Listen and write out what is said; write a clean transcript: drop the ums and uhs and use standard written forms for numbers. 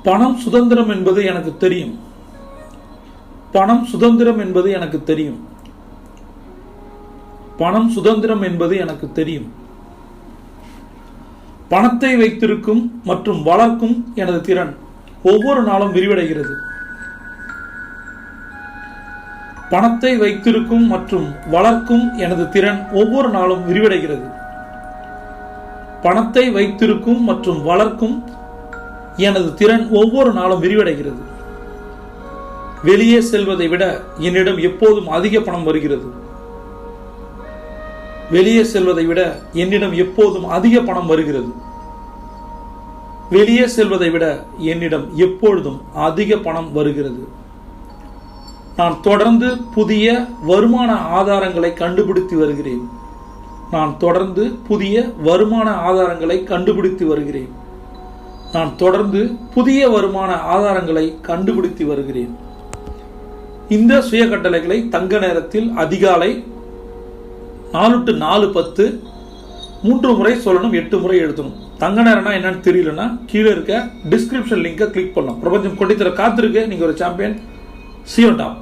பணம் சுதந்திரம் என்பது எனக்கு தெரியும். பணம் சுதந்திரம் என்பது எனக்கு தெரியும். பணம் சுதந்திரம் என்பது எனக்கு தெரியும். பணத்தை வைத்திருக்கும் மற்றும் வளர்க்கும் எனது திறன் ஒவ்வொரு நாளும் விரிவடைகிறது. பணத்தை வைத்திருக்கும் மற்றும் வளர்க்கும் எனது திறன் ஒவ்வொரு நாளும் விரிவடைகிறது. பணத்தை வைத்திருக்கும் மற்றும் வளர்க்கும் எனது திறன் ஒவ்வொரு நாளும் விரிவடைகிறது. வெளியே செல்வதை விட என்னிடம் எப்போதும் அதிக பணம் வருகிறது. வெளியே செல்வதை விட என்னிடம் எப்போதும் அதிக பணம் வருகிறது. வெளியே செல்வதை விட என்னிடம் எப்பொழுதும் அதிக பணம் வருகிறது. நான் தொடர்ந்து புதிய வருமான ஆதாரங்களை கண்டுபிடித்து வருகிறேன். நான் தொடர்ந்து புதிய வருமான ஆதாரங்களை கண்டுபிடித்து வருகிறேன். நான் தொடர்ந்து புதிய வருமான ஆதாரங்களை கண்டுபிடித்து வருகிறேன். இந்த சுய கட்டளைகளை தங்க நேரத்தில் அதிகாலை 4 to 4:10 3 முறை சொல்லணும், 8 முறை எழுதணும். தங்க நேரம்னா என்னன்னு தெரியலன்னா கீழே இருக்க டிஸ்கிரிப்ஷன் லிங்கை கிளிக் பண்ணலாம். பிரபஞ்சம் கொட்டித்தர காத்திருக்கு. நீங்க ஒரு champion. See you on top.